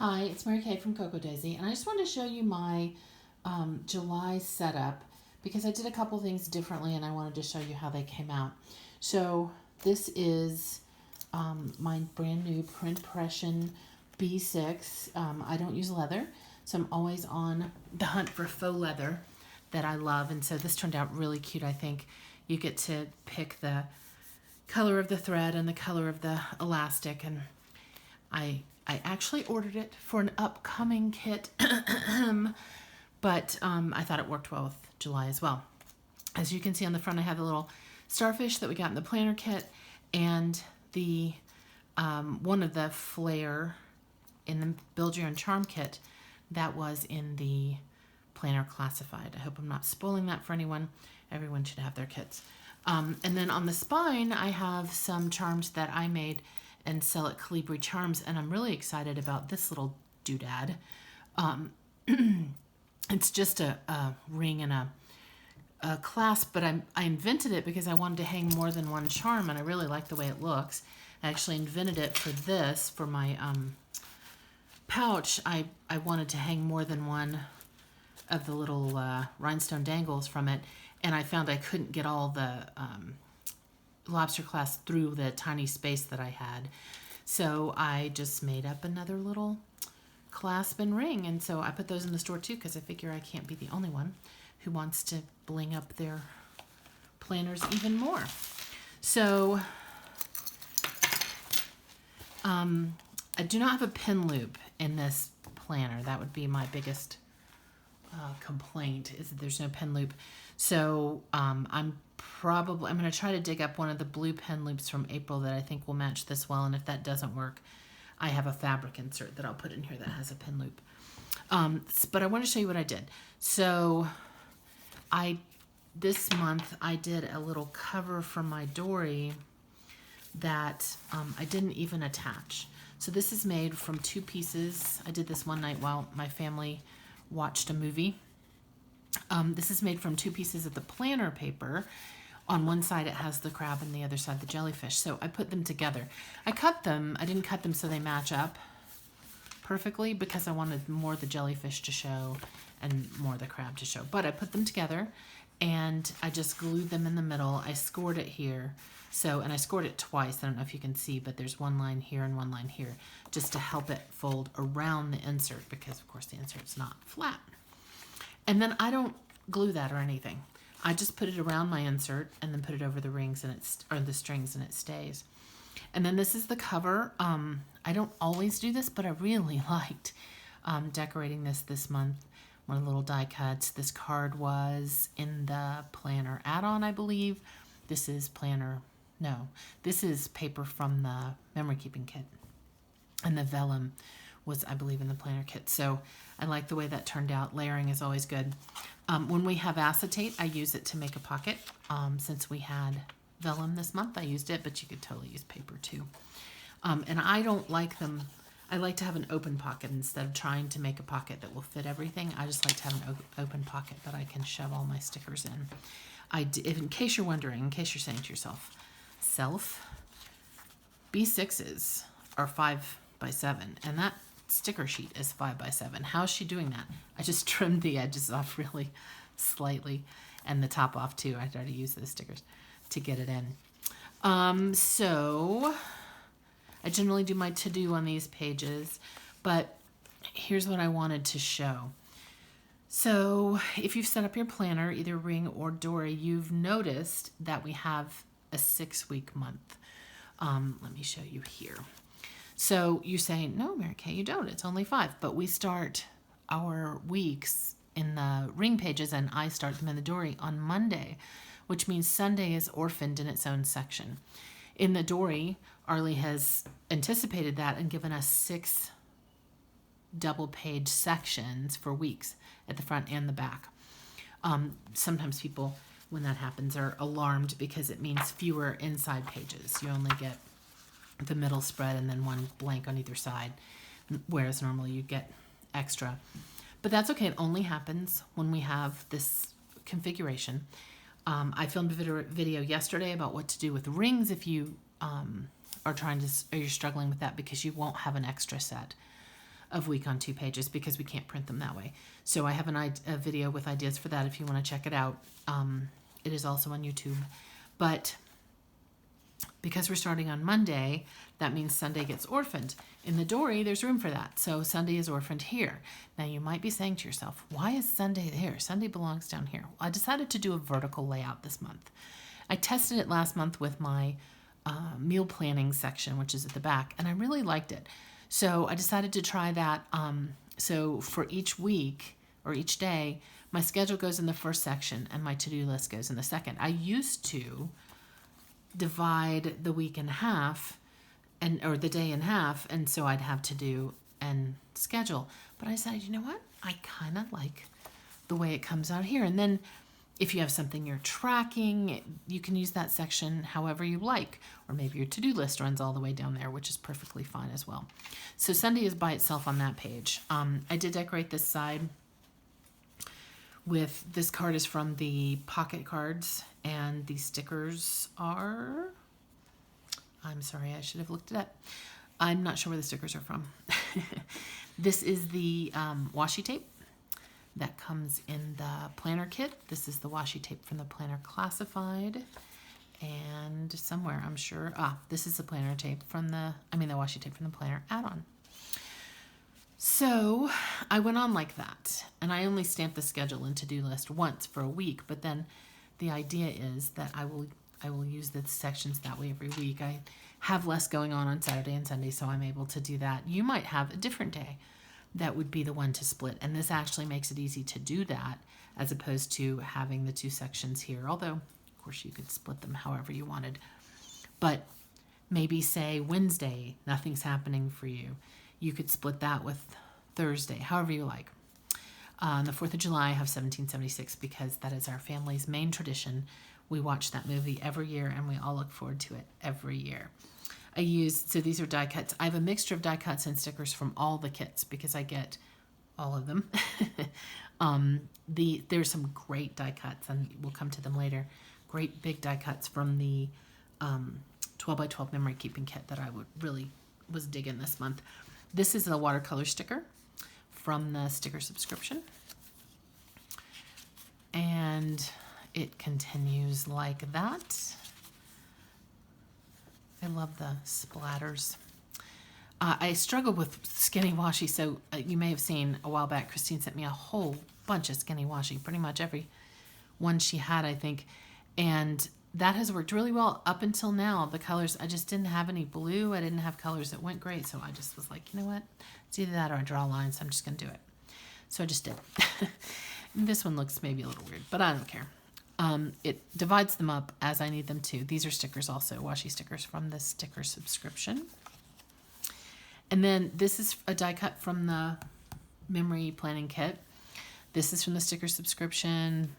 Hi, it's Mary Kay from Cocoa Daisy, and I just wanted to show you my July setup because I did a couple things differently and I wanted to show you how they came out. So this is my brand new print pression B6. I don't use leather, so I'm always on the hunt for faux leather that I love, and so this turned out really cute. I think you get to pick the color of the thread and the color of the elastic, and I actually ordered it for an upcoming kit, but I thought it worked well with July as well. As you can see on the front, I have the little starfish that we got in the planner kit, and the one of the flare in the Build Your Own Charm kit that was in the planner classified. I hope I'm not spoiling that for anyone. Everyone should have their kits. And then on the spine, I have some charms that I made and sell at Calibri Charms, and I'm really excited about this little doodad. It's just a ring and a clasp, but I invented it because I wanted to hang more than one charm, and I really like the way it looks. I actually invented it for this, for my pouch. I wanted to hang more than one of the little rhinestone dangles from it, and I found I couldn't get all the lobster clasp through the tiny space that I had. So I just made up another little clasp and ring, and so I put those in the store too because I figure I can't be the only one who wants to bling up their planners even more. So I do not have a pin loop in this planner. That would be my biggest complaint, is that there's no pin loop. So I'm going to try to dig up one of the blue pen loops from April that I think will match this well, and if that doesn't work, I have a fabric insert that I'll put in here that has a pin loop. But I want to show you what I did. So this month I did a little cover for my Dori that I didn't even attach. So this is made from two pieces. I did this one night while my family watched a movie. This is made from two pieces of the planner paper. On one side it has the crab and the other side the jellyfish. So I put them together. I cut them. I didn't cut them so they match up perfectly because I wanted more the jellyfish to show and more the crab to show. But I put them together and I just glued them in the middle. I scored it here. And I scored it twice. I don't know if you can see, but there's one line here and one line here just to help it fold around the insert because, of course, the insert's not flat. And then I don't glue that or anything. I just put it around my insert and then put it over the rings and or the strings, and it stays. And then this is the cover. I don't always do this, but I really liked decorating this month. One of the little die cuts. This card was in the planner add-on, I believe. This is this is paper from the memory keeping kit. And the vellum was, I believe, in the planner kit. So I like the way that turned out. Layering is always good. When we have acetate, I use it to make a pocket. Since we had vellum this month, I used it, but you could totally use paper too. And I don't like them. I like to have an open pocket instead of trying to make a pocket that will fit everything. I just like to have an open pocket that I can shove all my stickers in. In case you're wondering, in case you're saying to yourself, B6s are 5 by 7, and that sticker sheet is 5 by 7. How's she doing that? I just trimmed the edges off really slightly and the top off too. I tried to use those stickers to get it in. So I generally do my to-do on these pages, but here's what I wanted to show. So if you've set up your planner, either Ring or Dori, you've noticed that we have a 6-week month. Let me show you here. So you say, no, Mary Kay, you don't. It's only 5. But we start our weeks in the Ring pages, and I start them in the Dori on Monday, which means Sunday is orphaned in its own section. In the Dori, Arlie has anticipated that and given us 6 double-page sections for weeks at the front and the back. Sometimes people, when that happens, are alarmed because it means fewer inside pages. You only get the middle spread and then one blank on either side, whereas normally you get extra. But that's okay. It only happens when we have this configuration. I filmed a video yesterday about what to do with rings if you are you're struggling with that because you won't have an extra set. of week on 2 pages because we can't print them that way. So I have a video with ideas for that if you want to check it out. It is also on YouTube. But because we're starting on Monday, that means Sunday gets orphaned. In the Dori, there's room for that. So Sunday is orphaned here. Now you might be saying to yourself, why is Sunday here? Sunday belongs down here. Well, I decided to do a vertical layout this month. I tested it last month with my meal planning section, which is at the back, and I really liked it. So I decided to try that. So for each week or each day, my schedule goes in the first section and my to-do list goes in the second. I used to divide the week in half or the day in half, and so I'd have to do and schedule. But I decided, you know what? I kind of like the way it comes out here. And then if you have something you're tracking, you can use that section however you like. Or maybe your to-do list runs all the way down there, which is perfectly fine as well. So Sunday is by itself on that page. I did decorate this side with, this card is from the pocket cards, and the stickers are, I'm sorry, I should have looked it up. I'm not sure where the stickers are from. This is the washi tape that comes in the planner kit. This is the washi tape from the planner classified, and somewhere I'm sure, this is the planner tape from the washi tape from the planner add-on. So I went on like that, and I only stamped the schedule and to-do list once for a week, but then the idea is that I will use the sections that way every week. I have less going on Saturday and Sunday, so I'm able to do that. You might have a different day that would be the one to split, and this actually makes it easy to do that as opposed to having the 2 sections here, although of course you could split them however you wanted. But maybe say Wednesday, nothing's happening for you. You could split that with Thursday, however you like. On the 4th of July, I have 1776 because that is our family's main tradition. We watch that movie every year, and we all look forward to it every year. So these are die cuts. I have a mixture of die cuts and stickers from all the kits because I get all of them. There's some great die cuts, and we'll come to them later. Great big die cuts from the 12 by 12 memory keeping kit that I was digging this month. This is a watercolor sticker from the sticker subscription. And it continues like that. I love the splatters. I struggle with skinny washi, so you may have seen a while back, Christine sent me a whole bunch of skinny washi, pretty much every one she had, I think. And that has worked really well up until now. The colors, I just didn't have any blue. I didn't have colors that went great. So I just was like, you know what? It's either that or I draw lines. So I'm just going to do it. So I just did. This one looks maybe a little weird, but I don't care. It divides them up as I need them to. These are stickers also, washi stickers from the sticker subscription. And then this is a die cut from the memory planning kit. This is from the sticker subscription.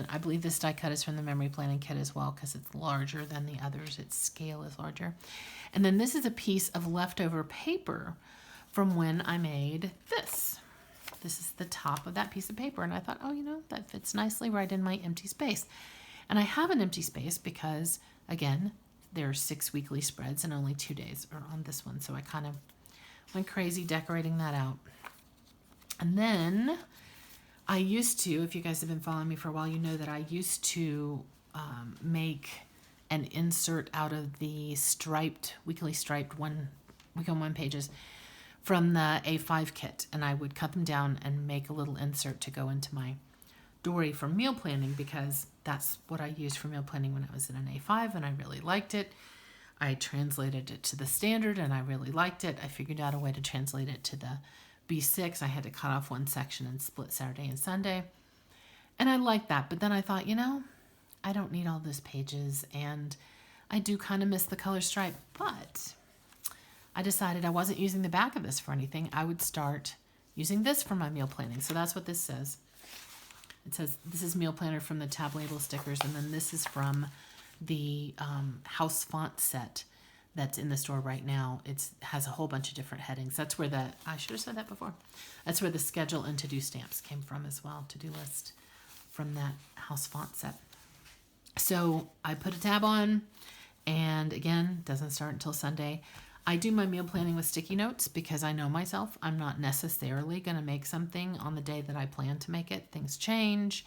I believe this die cut is from the memory planning kit as well because it's larger than the others. Its scale is larger. And then this is a piece of leftover paper from when I made this. This is the top of that piece of paper. And I thought, oh, you know, that fits nicely right in my empty space. And I have an empty space because, again, there are 6 weekly spreads and only 2 days are on this one. So I kind of went crazy decorating that out. And then I used to, if you guys have been following me for a while, you know that I used to make an insert out of the weekly striped week on one pages from the A5 kit. And I would cut them down and make a little insert to go into my Dori for meal planning because that's what I used for meal planning when I was in an A5 and I really liked it. I translated it to the standard and I really liked it. I figured out a way to translate it to the B6. I had to cut off one section and split Saturday and Sunday. And I liked that. But then I thought, you know, I don't need all those pages and I do kind of miss the color stripe. But I decided I wasn't using the back of this for anything. I would start using this for my meal planning. So that's what this says. It says this is meal planner from the tab label stickers. And then this is from the house font set that's in the store right now. It has a whole bunch of different headings. That's where I should have said that before. That's where the schedule and to-do stamps came from as well. To-do list from that house font set. So I put a tab on and again, doesn't start until Sunday. I do my meal planning with sticky notes because I know myself. I'm not necessarily going to make something on the day that I plan to make it. Things change.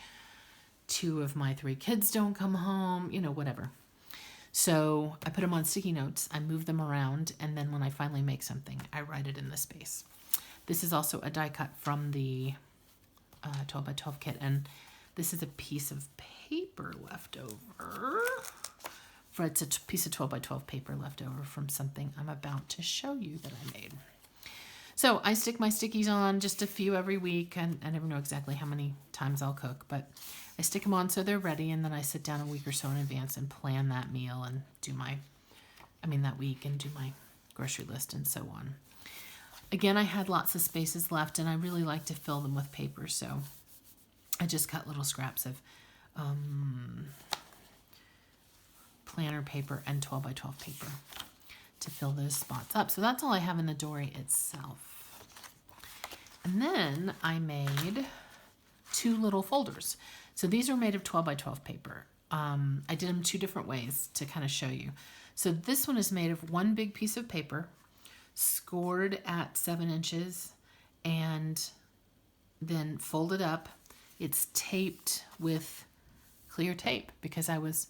2 of my 3 kids don't come home, whatever. So I put them on sticky notes, I move them around, and then when I finally make something, I write it in the space. This is also a die cut from the 12 by 12 kit, and this is a piece of paper left over. It's a piece of 12 by 12 paper left over from something I'm about to show you that I made. So I stick my stickies on just a few every week, and I never know exactly how many times I'll cook, but I stick them on so they're ready, and then I sit down a week or so in advance and plan that meal and do that week and do my grocery list and so on. Again, I had lots of spaces left, and I really like to fill them with paper, so I just cut little scraps of planner paper and 12 by 12 paper to fill those spots up. So that's all I have in the Dori itself. And then I made 2 little folders. So these are made of 12 by 12 paper. I did them 2 different ways to kind of show you. So this one is made of 1 big piece of paper, scored at 7 inches, and then folded up. It's taped with clear tape because I was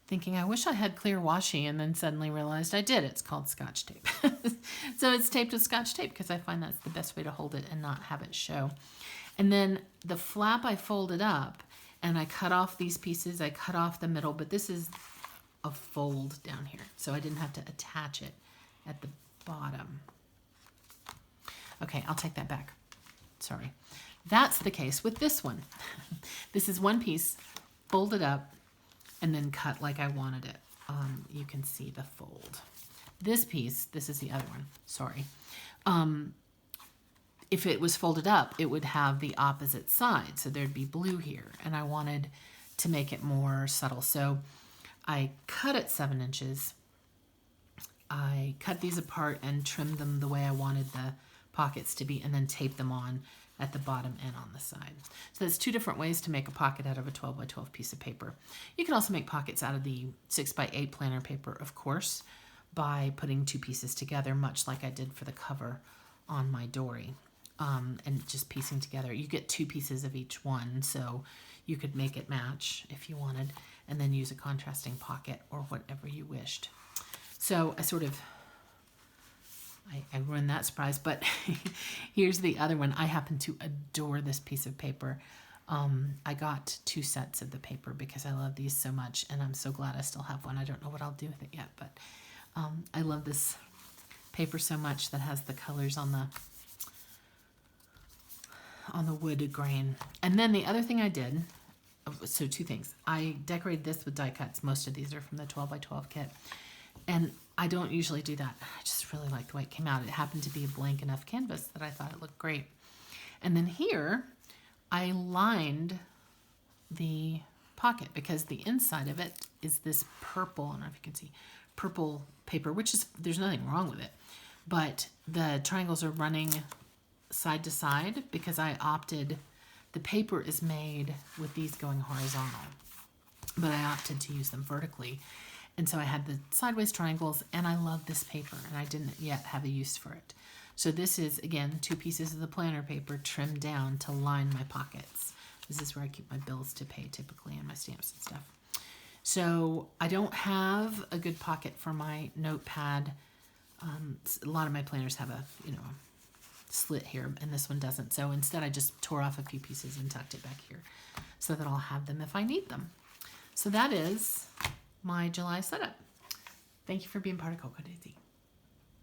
thinking I wish I had clear washi, and then suddenly realized I did. It's called Scotch tape. So it's taped with Scotch tape because I find that's the best way to hold it and not have it show. And then the flap I folded up, and I cut off these pieces. I cut off the middle, but this is a fold down here, so I didn't have to attach it at the bottom. Okay, I'll take that back. Sorry. That's the case with this one. This is 1 piece folded up and then cut like I wanted it. You can see the fold. This piece, this is the other one, sorry. If it was folded up, it would have the opposite side. So there'd be blue here, and I wanted to make it more subtle. So I cut it 7 inches. I cut these apart and trimmed them the way I wanted the pockets to be, and then taped them on at the bottom and on the side. So there's 2 different ways to make a pocket out of a 12 by 12 piece of paper. You can also make pockets out of the 6 by 8 planner paper, of course, by putting 2 pieces together, much like I did for the cover on my Dori, and just piecing together. You get 2 pieces of each one, so you could make it match if you wanted, and then use a contrasting pocket or whatever you wished. So I ruined that surprise, but here's the other one. I happen to adore this piece of paper. I got 2 sets of the paper because I love these so much, and I'm so glad I still have one. I don't know what I'll do with it yet, but I love this paper so much that has the colors on the wood grain. And then the other thing I did, so 2 things. I decorated this with die cuts. Most of these are from the 12 by 12 kit. And I don't usually do that. I just really like the way it came out. It happened to be a blank enough canvas that I thought it looked great. And then here, I lined the pocket because the inside of it is this purple, I don't know if you can see, purple paper, which is, there's nothing wrong with it. But the triangles are running side to side because I opted, the paper is made with these going horizontal, but I opted to use them vertically. And so I had the sideways triangles, and I love this paper, and I didn't yet have a use for it. So this is, again, 2 pieces of the planner paper trimmed down to line my pockets. This is where I keep my bills to pay typically and my stamps and stuff. So I don't have a good pocket for my notepad. A lot of my planners have a slit here, and this one doesn't. So instead I just tore off a few pieces and tucked it back here so that I'll have them if I need them. So that is my July setup. Thank you for being part of Cocoa Daisy.